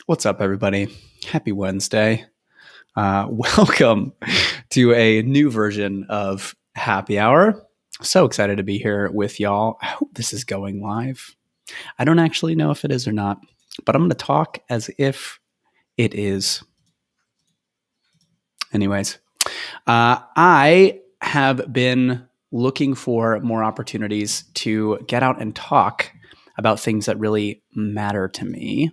What's up, everybody? Happy Wednesday. Welcome to a new version of Happy Hour. So excited to be here with y'all. I hope this is going live. I don't actually know if it is or not, but I'm going to talk as if it is. Anyways, I have been looking for more opportunities to get out and talk about things that really matter to me.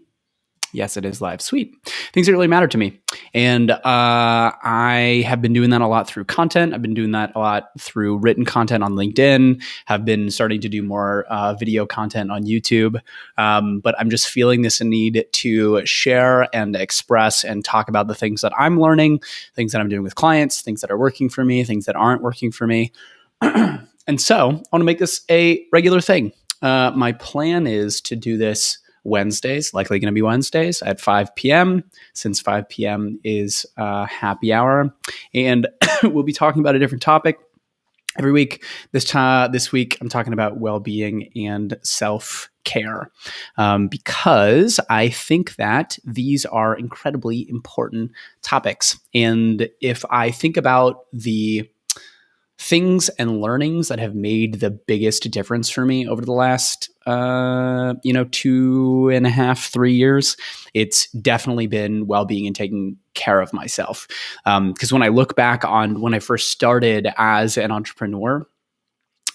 Yes, it is live. Sweet. Things that really matter to me. And I have been doing that a lot through content. I've been doing that a lot through written content on LinkedIn, have been starting to do more video content on YouTube. But I'm just feeling this need to share and express and talk about the things that I'm learning, things that I'm doing with clients, things that are working for me, things that aren't working for me. And so I want to make this a regular thing. My plan is to do this Wednesdays, likely going to be Wednesdays at 5 p.m. since 5 p.m. is happy hour. And we'll be talking about a different topic every week. This week, I'm talking about well-being and self-care because I think that these are incredibly important topics. And if I think about the things and learnings that have made the biggest difference for me over the last, 2.5, 3 years, it's definitely been well-being and taking care of myself. Because when I look back on when I first started as an entrepreneur,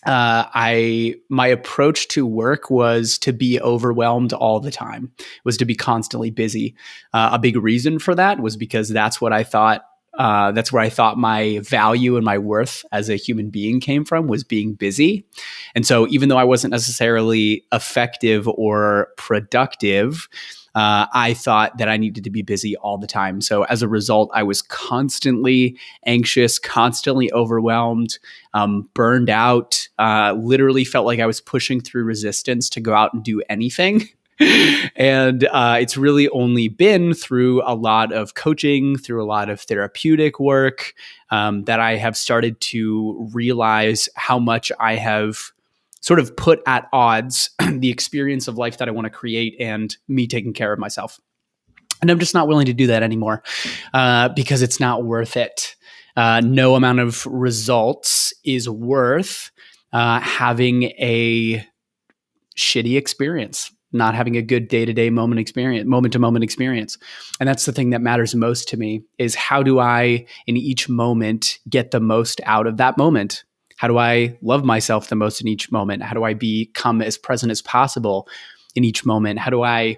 my approach to work was to be overwhelmed all the time, was to be constantly busy. A big reason for that was because that's what I thought. That's where I thought my value and my worth as a human being came from, was being busy. And so even though I wasn't necessarily effective or productive, I thought that I needed to be busy all the time. So as a result, I was constantly anxious, constantly overwhelmed, burned out, literally felt like I was pushing through resistance to go out and do anything. And it's really only been through a lot of coaching, through a lot of therapeutic work, that I have started to realize how much I have sort of put at odds the experience of life that I want to create and me taking care of myself. And I'm just not willing to do that anymore because it's not worth it. No amount of results is worth having a shitty experience, not having a good day-to-day moment to moment experience. And that's the thing that matters most to me, is how do I in each moment get the most out of that moment? How do I love myself the most in each moment? How do I become as present as possible in each moment? How do I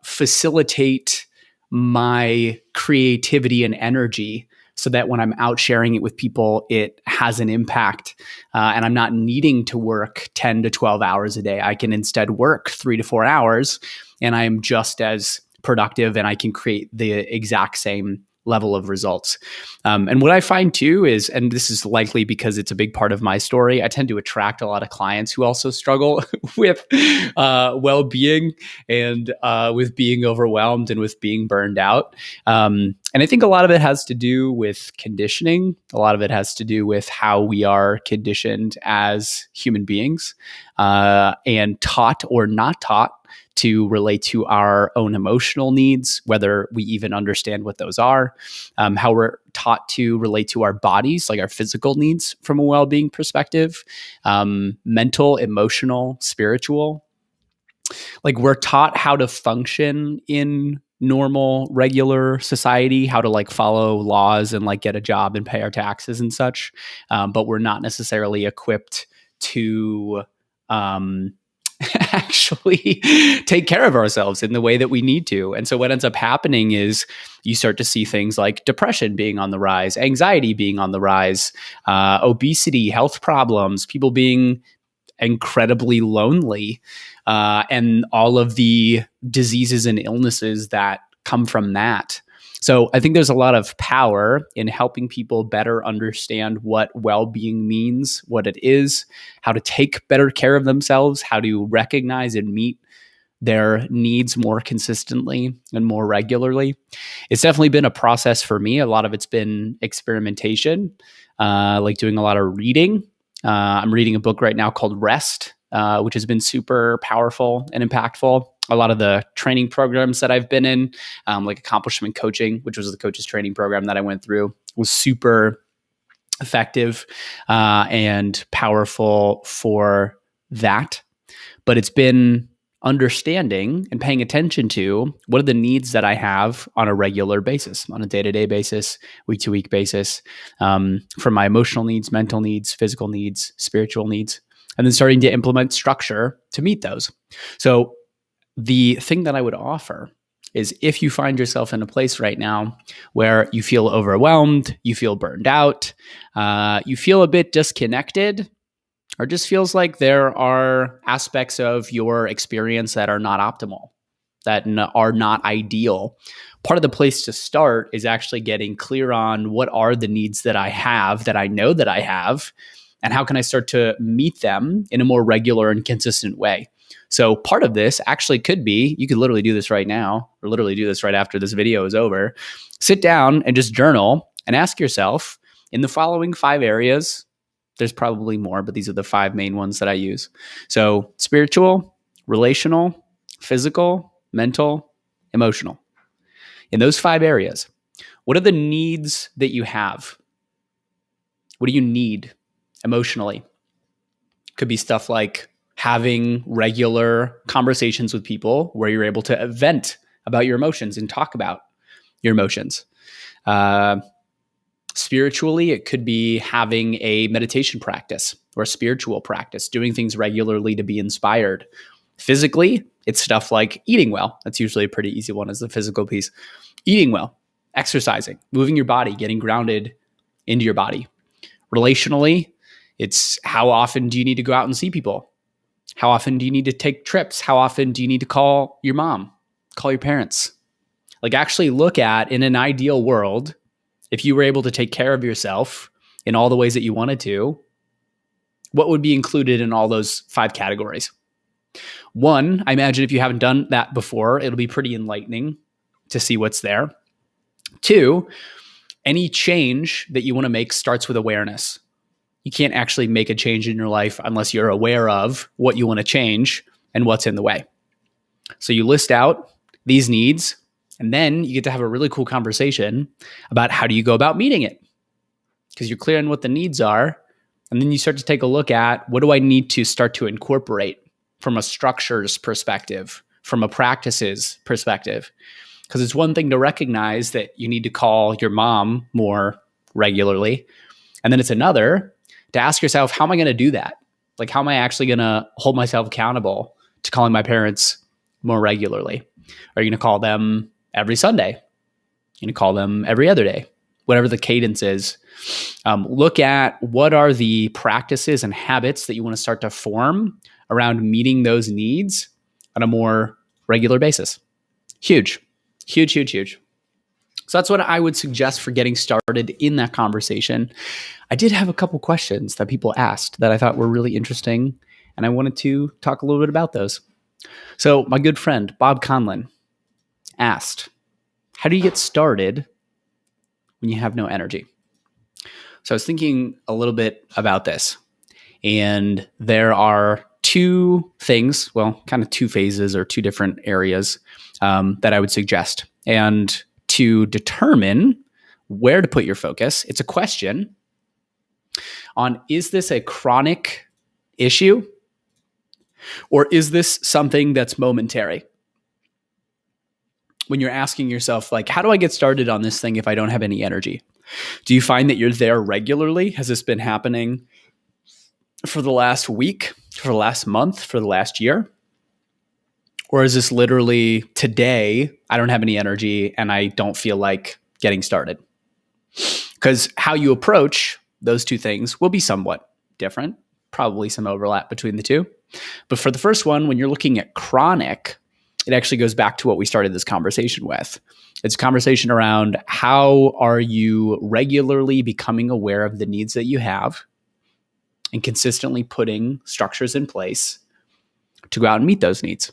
facilitate my creativity and energy so that when I'm out sharing it with people, it has an impact, and I'm not needing to work 10 to 12 hours a day. I can instead work 3 to 4 hours, and I am just as productive, and I can create the exact same level of results. And what I find too is, and this is likely because it's a big part of my story, I tend to attract a lot of clients who also struggle with well-being and with being overwhelmed and with being burned out. And I think a lot of it has to do with conditioning. A lot of it has to do with how we are conditioned as human beings, and taught or not taught to relate to our own emotional needs, whether we even understand what those are, how we're taught to relate to our bodies, like our physical needs from a well-being perspective, mental, emotional, spiritual. Like, we're taught how to function in normal, regular society, how to like follow laws and like get a job and pay our taxes and such. But we're not necessarily equipped to actually take care of ourselves in the way that we need to. And so what ends up happening is you start to see things like depression being on the rise, anxiety being on the rise, obesity, health problems, people being incredibly lonely, and all of the diseases and illnesses that come from that. So I think there's a lot of power in helping people better understand what well-being means, what it is, how to take better care of themselves, how to recognize and meet their needs more consistently and more regularly. It's definitely been a process for me. A lot of it's been experimentation, like doing a lot of reading. I'm reading a book right now called Rest, which has been super powerful and impactful. a lot of the training programs that I've been in, like accomplishment coaching, which was the coach's training program that I went through, was super effective and powerful for that. But it's been understanding and paying attention to what are the needs that I have on a regular basis, on a day-to-day basis, week-to-week basis, for my emotional needs, mental needs, physical needs, spiritual needs, and then starting to implement structure to meet those. So the thing that I would offer is, if you find yourself in a place right now where you feel overwhelmed, you feel burned out, you feel a bit disconnected, or just feels like there are aspects of your experience that are not optimal, that are not ideal, part of the place to start is actually getting clear on what are the needs that I have, that I know that I have, and how can I start to meet them in a more regular and consistent way. So part of this actually could be, you could literally do this right now, or literally do this right after this video is over. Sit down and just journal and ask yourself, in the following 5 areas, there's probably more, but these are the 5 main ones that I use. So spiritual, relational, physical, mental, emotional. In those 5 areas, what are the needs that you have? What do you need emotionally? Could be stuff like having regular conversations with people where you're able to vent about your emotions and talk about your emotions. Spiritually, it could be having a meditation practice or a spiritual practice, doing things regularly to be inspired. Physically, it's stuff like eating well. That's usually a pretty easy one, as the physical piece. Eating well, exercising, moving your body, getting grounded into your body. Relationally, it's how often do you need to go out and see people? How often do you need to take trips? How often do you need to call your mom, call your parents? Like, actually look at, in an ideal world, if you were able to take care of yourself in all the ways that you wanted to, what would be included in all those 5 categories? 1, I imagine if you haven't done that before, it'll be pretty enlightening to see what's there. 2, any change that you want to make starts with awareness. You can't actually make a change in your life unless you're aware of what you want to change and what's in the way. So you list out these needs, and then you get to have a really cool conversation about how do you go about meeting it, because you're clear on what the needs are. And then you start to take a look at, what do I need to start to incorporate from a structures perspective, from a practices perspective? Because it's one thing to recognize that you need to call your mom more regularly. And then it's another to ask yourself, how am I going to do that? Like, how am I actually going to hold myself accountable to calling my parents more regularly? Are you going to call them every Sunday? You're going to call them every other day? Whatever the cadence is. Look at what are the practices and habits that you want to start to form around meeting those needs on a more regular basis. Huge, huge, huge, huge. So that's what I would suggest for getting started in that conversation. I did have a couple questions that people asked that I thought were really interesting, and I wanted to talk a little bit about those. So my good friend, Bob Conlon, asked, how do you get started when you have no energy? So I was thinking a little bit about this, and there are 2 things, well, kind of 2 phases or 2 different areas that I would suggest. And to determine where to put your focus, it's a question on, is this a chronic issue, or is this something that's momentary? When you're asking yourself, like, how do I get started on this thing if I don't have any energy? Do you find that you're there regularly? Has this been happening for the last week, for the last month, for the last year? Or is this literally today, I don't have any energy and I don't feel like getting started? Because how you approach those 2 things will be somewhat different, probably some overlap between the 2. But for the first one, when you're looking at chronic, it actually goes back to what we started this conversation with. It's a conversation around, how are you regularly becoming aware of the needs that you have and consistently putting structures in place to go out and meet those needs?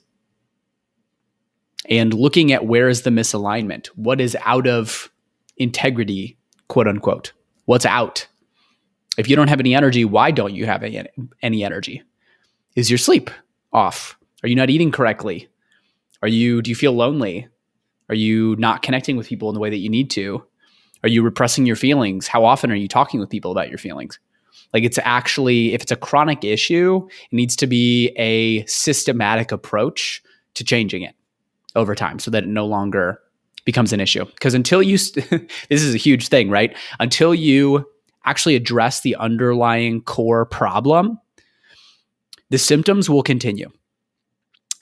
And looking at, where is the misalignment? What is out of integrity, quote unquote? What's out? If you don't have any energy, why don't you have any energy? Is your sleep off? Are you not eating correctly? Do you feel lonely? Are you not connecting with people in the way that you need to? Are you repressing your feelings? How often are you talking with people about your feelings? Like, it's actually, if it's a chronic issue, it needs to be a systematic approach to changing it over time so that it no longer becomes an issue. Because until you, this is a huge thing, right? Until you actually address the underlying core problem, the symptoms will continue.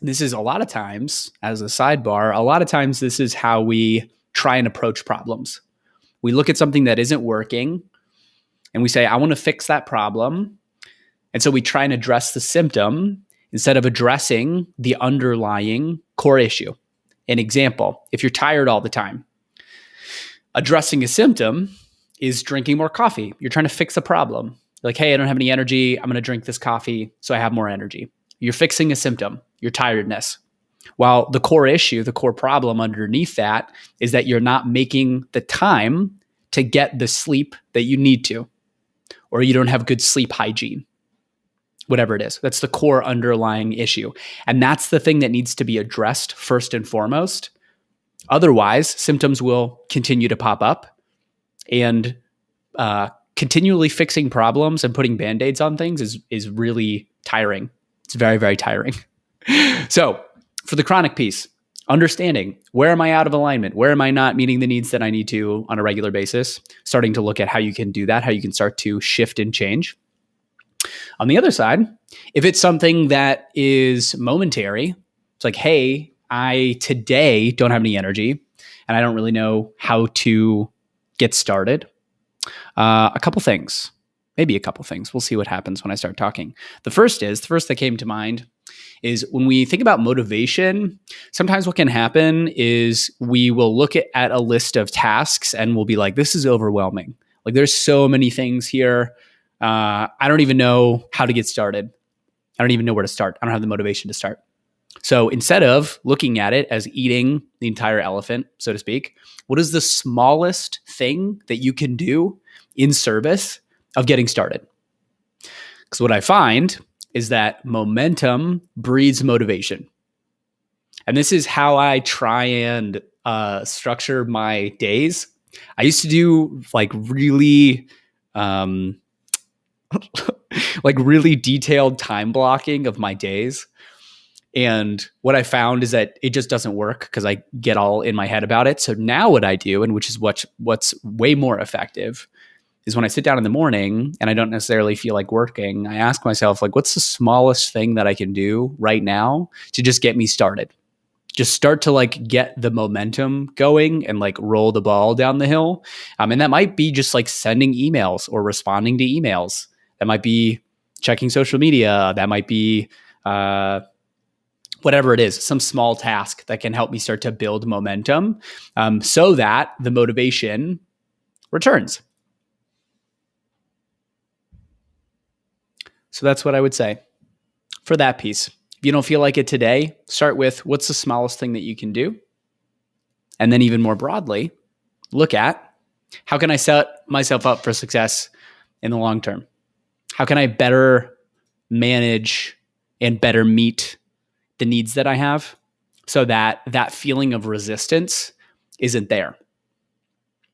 This is a lot of times, as a sidebar, a lot of times this is how we try and approach problems. We look at something that isn't working and we say, I want to fix that problem. And so we try and address the symptom instead of addressing the underlying core issue. An example, if you're tired all the time, addressing a symptom is drinking more coffee. You're trying to fix a problem. Like, hey, I don't have any energy. I'm going to drink this coffee so I have more energy. You're fixing a symptom, your tiredness. While the core issue, the core problem underneath that is that you're not making the time to get the sleep that you need to, or you don't have good sleep hygiene, whatever it is. That's the core underlying issue. And that's the thing that needs to be addressed first and foremost. Otherwise, symptoms will continue to pop up, and continually fixing problems and putting Band-Aids on things is really tiring. It's very, very tiring. So for the chronic piece, understanding where am I out of alignment? Where am I not meeting the needs that I need to on a regular basis? Starting to look at how you can do that, how you can start to shift and change. On the other side, if it's something that is momentary, it's like, hey, I today don't have any energy and I don't really know how to get started. A couple things. We'll see what happens when I start talking. The first that came to mind is when we think about motivation, sometimes what can happen is we will look at a list of tasks and we'll be like, this is overwhelming. Like, there's so many things here. I don't even know how to get started. I don't even know where to start. I don't have the motivation to start. So instead of looking at it as eating the entire elephant, so to speak, what is the smallest thing that you can do in service of getting started? Because what I find is that momentum breeds motivation. And this is how I try and structure my days. I used to do like really really detailed time blocking of my days. And what I found is that it just doesn't work because I get all in my head about it. So now what I do, and which is what's way more effective, is when I sit down in the morning and I don't necessarily feel like working, I ask myself, like, what's the smallest thing that I can do right now to just get me started? Just start to like get the momentum going and like roll the ball down the hill. And that might be just like sending emails or responding to emails. That might be checking social media. That might be whatever it is, some small task that can help me start to build momentum so that the motivation returns. So that's what I would say for that piece. If you don't feel like it today, start with what's the smallest thing that you can do? And then even more broadly, look at how can I set myself up for success in the long term? How can I better manage and better meet the needs that I have so that that feeling of resistance isn't there?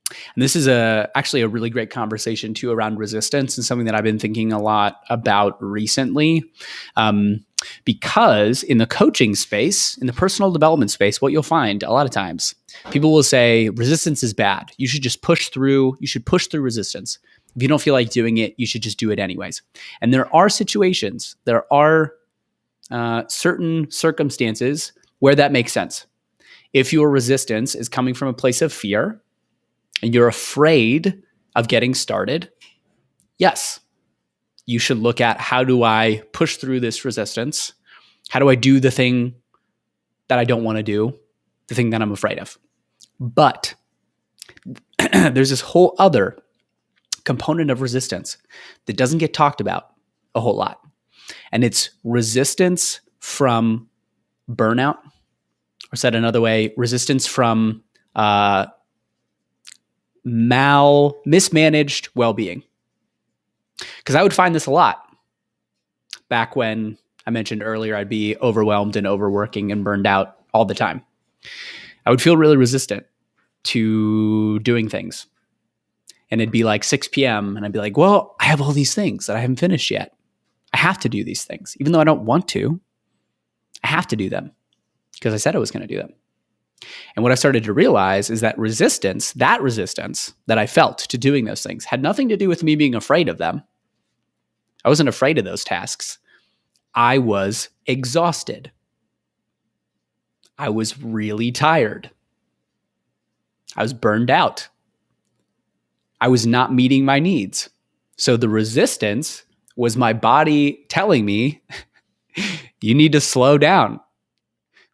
And this is actually a really great conversation too around resistance, and something that I've been thinking a lot about recently. Because in the coaching space, in the personal development space, what you'll find a lot of times, people will say resistance is bad. You should just push through. You should push through resistance. If you don't feel like doing it, you should just do it anyways. And there are situations, there are certain circumstances where that makes sense. If your resistance is coming from a place of fear and you're afraid of getting started, yes, you should look at, how do I push through this resistance? How do I do the thing that I don't want to do, the thing that I'm afraid of? But there's this whole other component of resistance that doesn't get talked about a whole lot. And it's resistance from burnout, or said another way, resistance from mismanaged well-being. Because I would find this a lot back when I mentioned earlier I'd be overwhelmed and overworking and burned out all the time. I would feel really resistant to doing things. And it'd be like 6 p.m. and I'd be like, well, I have all these things that I haven't finished yet. I have to do these things. Even though I don't want to, I have to do them because I said I was going to do them. And what I started to realize is that resistance that I felt to doing those things had nothing to do with me being afraid of them. I wasn't afraid of those tasks. I was exhausted. I was really tired. I was burned out. I was not meeting my needs. So the resistance was my body telling me, you need to slow down.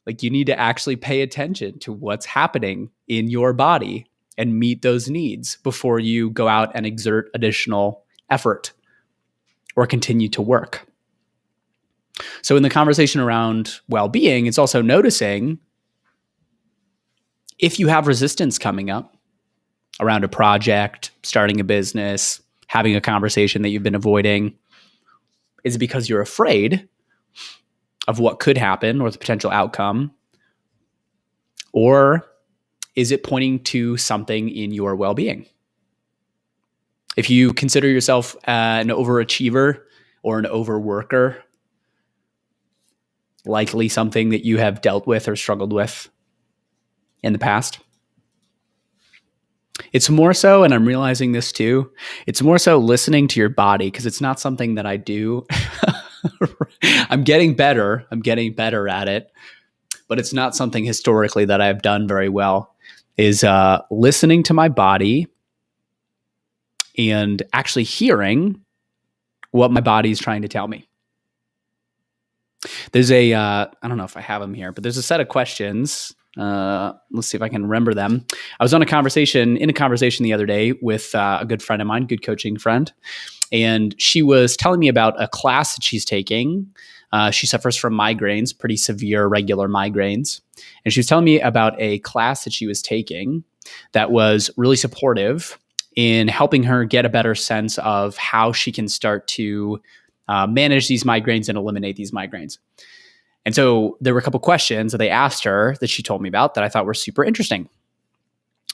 Like, you need to actually pay attention to what's happening in your body and meet those needs before you go out and exert additional effort or continue to work. So in the conversation around well-being, it's also noticing if you have resistance coming up around a project, starting a business, having a conversation that you've been avoiding, is it because you're afraid of what could happen or the potential outcome? Or is it pointing to something in your well-being? If you consider yourself an overachiever or an overworker, likely something that you have dealt with or struggled with in the past. It's more so, and I'm realizing this too, it's more so listening to your body, because it's not something that I do. I'm getting better at it, but it's not something historically that I've done very well, is listening to my body and actually hearing what my body is trying to tell me. There's I don't know if I have them here, but there's a set of questions. Let's see if I can remember them. I was in a conversation the other day with a good friend of mine, good coaching friend, and she was telling me about a class that she's taking. She suffers from migraines, pretty severe regular migraines. And she was telling me about a class that she was taking that was really supportive in helping her get a better sense of how she can start to manage these migraines and eliminate these migraines. And so there were a couple questions that they asked her that she told me about that I thought were super interesting.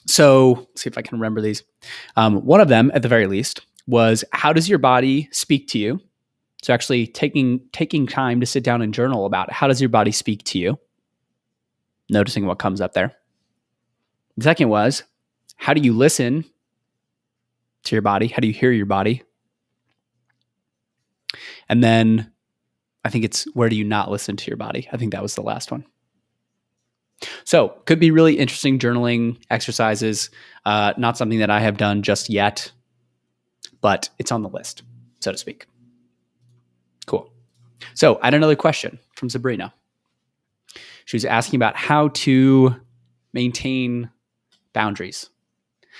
So let's see if I can remember these. One of them, at the very least, was, how does your body speak to you? So actually taking time to sit down and journal about how does your body speak to you? Noticing what comes up there. The second was, how do you listen to your body? How do you hear your body? And then I think it's, where do you not listen to your body? I think that was the last one. So could be really interesting journaling exercises. Not something that I have done just yet, but it's on the list, so to speak. Cool. So I had another question from Sabrina. She was asking about how to maintain boundaries.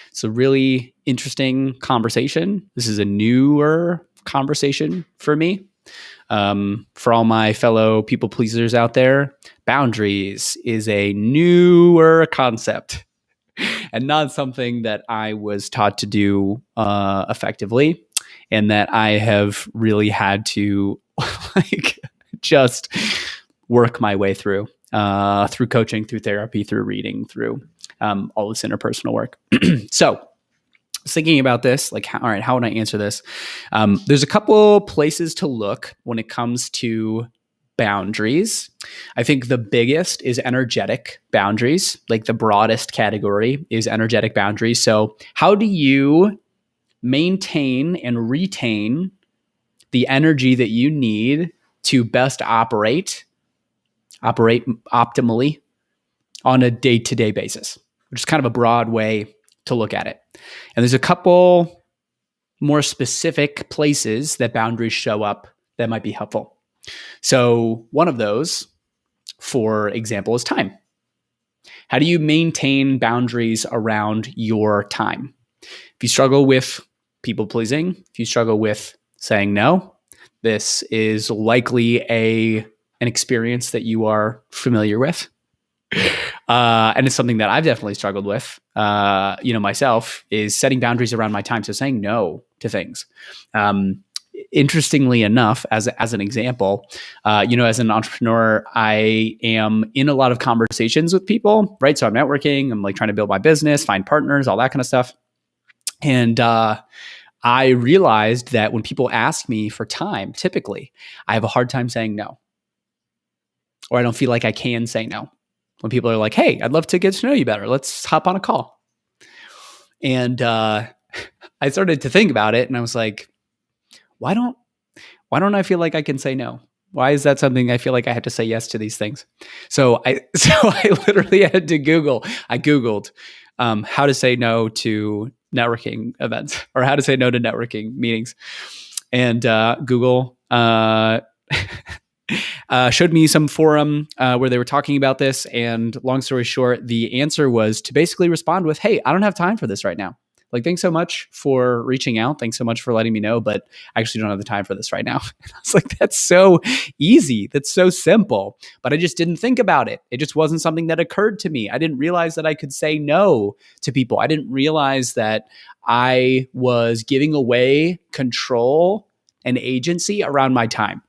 It's a really interesting conversation. This is a newer conversation for me. For all my fellow people pleasers out there, boundaries is a newer concept and not something that I was taught to do effectively, and that I have really had to just work my way through coaching, through therapy, through reading, through all this interpersonal work. So thinking about this, all right, how would I answer this? There's a couple places to look when it comes to boundaries. I think the biggest is energetic boundaries. Like, the broadest category is energetic boundaries. So how do you maintain and retain the energy that you need to best operate optimally on a day-to-day basis, which is kind of a broad way to look at it. And there's a couple more specific places that boundaries show up that might be helpful. So one of those, for example, is time. How do you maintain boundaries around your time? If you struggle with people pleasing, if you struggle with saying no, this is likely an experience that you are familiar with. And it's something that I've definitely struggled with, myself, is setting boundaries around my time. So saying no to things. interestingly enough, as an example, as an entrepreneur, I am in a lot of conversations with people, right? So I'm networking, I'm like trying to build my business, find partners, all that kind of stuff. And I realized that when people ask me for time, typically, I have a hard time saying no, or I don't feel like I can say no. When people are like, "Hey, I'd love to get to know you better. Let's hop on a call." And I started to think about it, and I was like, why don't I feel like I can say no? Why is that something I feel like I had to say yes to these things? So I literally had to Google. I Googled how to say no to networking events, or how to say no to networking meetings, and Google showed me some forum where they were talking about this. And long story short, the answer was to basically respond with, "Hey, I don't have time for this right now. Like, thanks so much for reaching out. Thanks so much for letting me know, but I actually don't have the time for this right now." And I was like, that's so easy. That's so simple. But I just didn't think about it. It just wasn't something that occurred to me. I didn't realize that I could say no to people. I didn't realize that I was giving away control and agency around my time.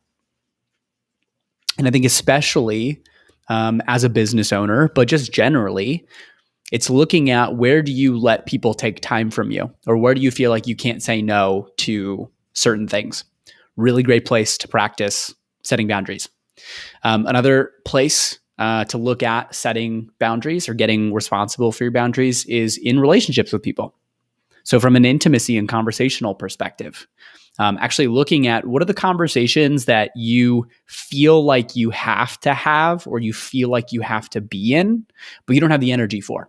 And I think especially as a business owner, but just generally, it's looking at, where do you let people take time from you, or where do you feel like you can't say no to certain things? Really great place to practice setting boundaries. Another place to look at setting boundaries or getting responsible for your boundaries is in relationships with people. So from an intimacy and conversational perspective, actually looking at, what are the conversations that you feel like you have to have, or you feel like you have to be in, but you don't have the energy for.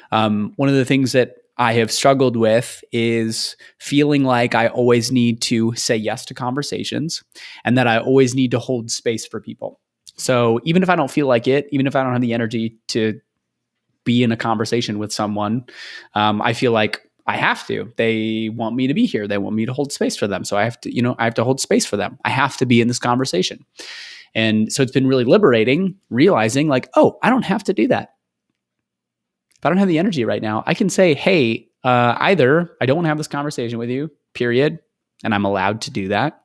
One of the things that I have struggled with is feeling like I always need to say yes to conversations, and that I always need to hold space for people. So even if I don't feel like it, even if I don't have the energy to be in a conversation with someone, I feel like I have to. They want me to be here. They want me to hold space for them. So I have to hold space for them. I have to be in this conversation. And so it's been really liberating, realizing like, oh, I don't have to do that. If I don't have the energy right now, I can say, "Hey, either I don't want to have this conversation with you, period," and I'm allowed to do that,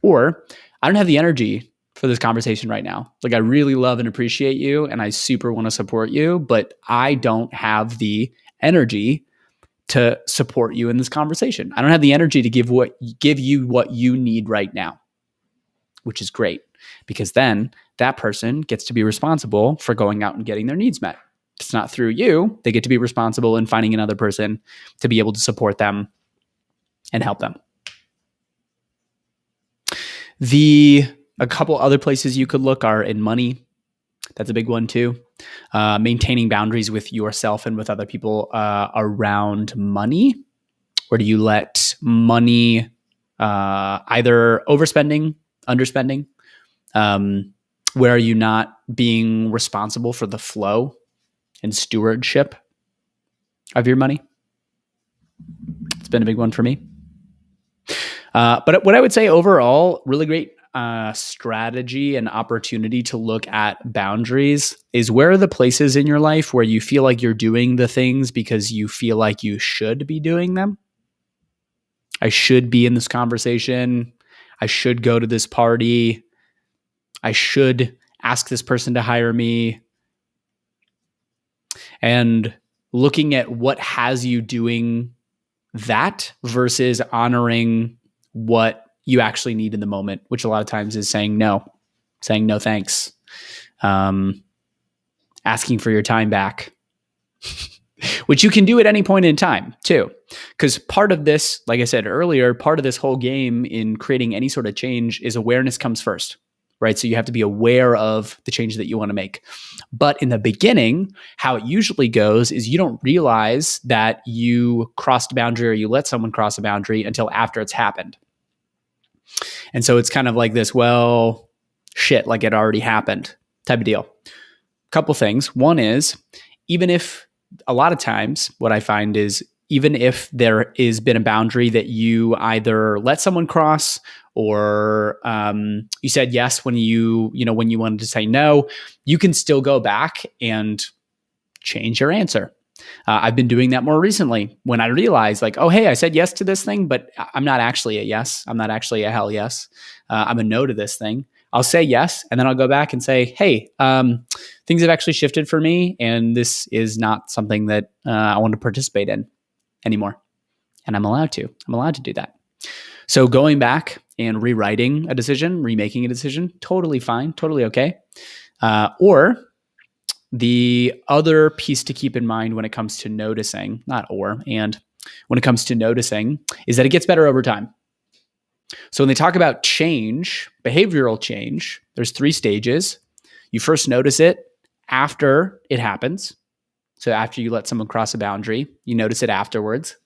or I don't have the energy for this conversation right now. Like, I really love and appreciate you, and I super want to support you, but I don't have the energy to support you in this conversation. I don't have the energy to give you what you need right now, which is great, because then that person gets to be responsible for going out and getting their needs met. It's not through you. They get to be responsible in finding another person to be able to support them and help them. A couple other places you could look are in money. That's a big one too. Maintaining boundaries with yourself and with other people around money. Where do you let money either overspending, underspending? Where are you not being responsible for the flow and stewardship of your money? It's been a big one for me. But what I would say overall, really great strategy and opportunity to look at boundaries is, where are the places in your life where you feel like you're doing the things because you feel like you should be doing them? I should be in this conversation. I should go to this party. I should ask this person to hire me. And looking at what has you doing that versus honoring what you actually need in the moment, which a lot of times is saying no thanks, asking for your time back, which you can do at any point in time too. Because part of this, like I said earlier, part of this whole game in creating any sort of change is awareness comes first, right? So you have to be aware of the change that you want to make. But in the beginning, how it usually goes is you don't realize that you crossed a boundary, or you let someone cross a boundary, until after it's happened. And so it's kind of like this, well, shit, like it already happened type of deal. Couple things. One is, even if a lot of times what I find is, even if there has been a boundary that you either let someone cross, or you said yes when you wanted to say no, you can still go back and change your answer. I've been doing that more recently when I realize like, oh, hey, I said yes to this thing, but I'm not actually a yes. I'm not actually a hell yes. I'm a no to this thing. I'll say yes, and then I'll go back and say, hey, things have actually shifted for me, and this is not something that I want to participate in anymore. And I'm allowed to. I'm allowed to do that. So going back and rewriting a decision, remaking a decision, totally fine, totally okay. Or the other piece to keep in mind when it comes to noticing, and when it comes to noticing, is that it gets better over time. So when they talk about change, behavioral change, there's 3 stages. You first notice it after it happens. So after you let someone cross a boundary, you notice it afterwards.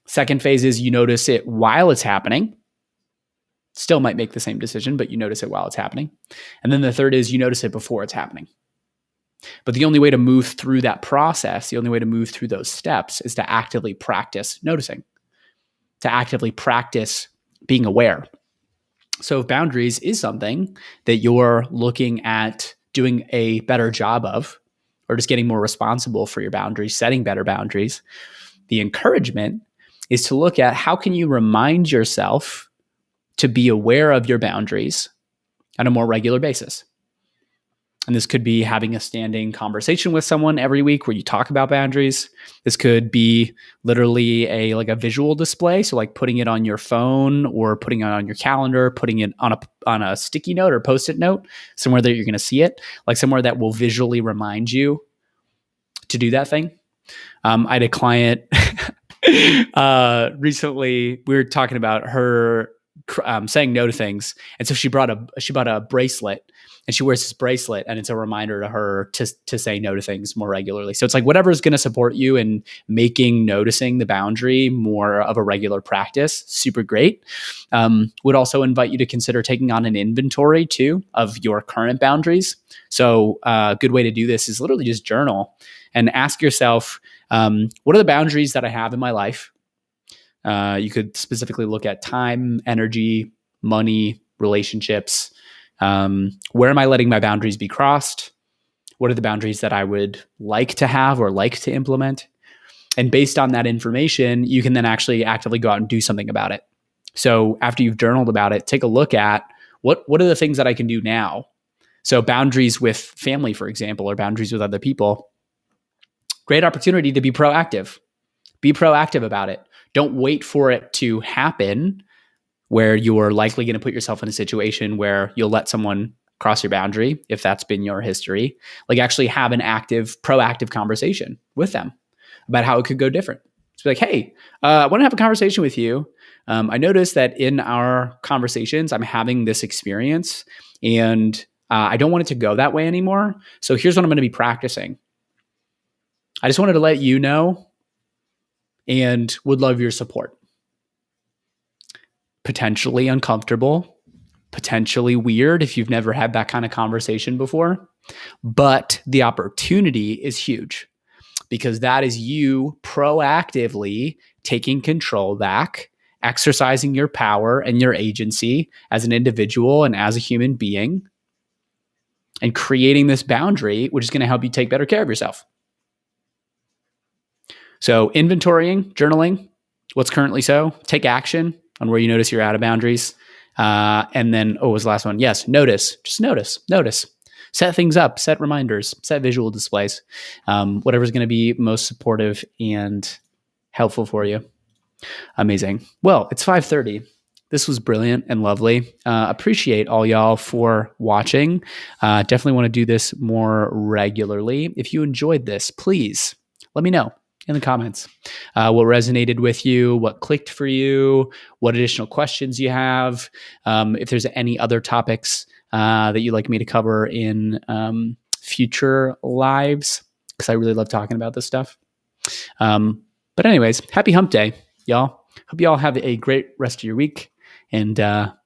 Second phase is you notice it while it's happening. Still might make the same decision, but you notice it while it's happening. And then the third is you notice it before it's happening. But the only way to move through that process, the only way to move through those steps is to actively practice noticing, to actively practice being aware. So if boundaries is something that you're looking at doing a better job of, or just getting more responsible for your boundaries, setting better boundaries, the encouragement is to look at how can you remind yourself to be aware of your boundaries on a more regular basis. And this could be having a standing conversation with someone every week where you talk about boundaries. This could be literally a visual display. So like putting it on your phone or putting it on your calendar, putting it on a sticky note or Post-it note, somewhere that you're going to see it, like somewhere that will visually remind you to do that thing. I had a client recently. We were talking about her saying no to things, and so she bought a bracelet, and she wears this bracelet, and it's a reminder to her to say no to things more regularly. So it's like whatever is going to support you in making noticing the boundary more of a regular practice. Super great. Would also invite you to consider taking on an inventory too of your current boundaries. So a good way to do this is literally just journal and ask yourself, what are the boundaries that I have in my life? You could specifically look at time, energy, money, relationships. Where am I letting my boundaries be crossed? What are the boundaries that I would like to have or like to implement? And based on that information, you can then actually actively go out and do something about it. So after you've journaled about it, take a look at what are the things that I can do now? So boundaries with family, for example, or boundaries with other people. Great opportunity to be proactive. Be proactive about it. Don't wait for it to happen where you're likely going to put yourself in a situation where you'll let someone cross your boundary, if that's been your history. Like actually have an active, proactive conversation with them about how it could go different. It's like, hey, I want to have a conversation with you. I noticed that in our conversations, I'm having this experience and I don't want it to go that way anymore. So here's what I'm going to be practicing. I just wanted to let you know and would love your support. Potentially uncomfortable, potentially weird if you've never had that kind of conversation before, but the opportunity is huge because that is you proactively taking control back, exercising your power and your agency as an individual and as a human being, and creating this boundary, which is going to help you take better care of yourself. So inventorying, journaling, what's currently so, take action on where you notice you're out of boundaries. And then, what was the last one? Yes, notice. Just notice. Set things up, set reminders, set visual displays, whatever's going to be most supportive and helpful for you. Amazing. Well, it's 5:30. This was brilliant and lovely. Appreciate all y'all for watching. Definitely want to do this more regularly. If you enjoyed this, please let me know in the comments what resonated with you, what clicked for you, what additional questions you have. If there's any other topics that you'd like me to cover in future lives, because I really love talking about this stuff. But anyways, happy hump day, y'all. Hope you all have a great rest of your week. And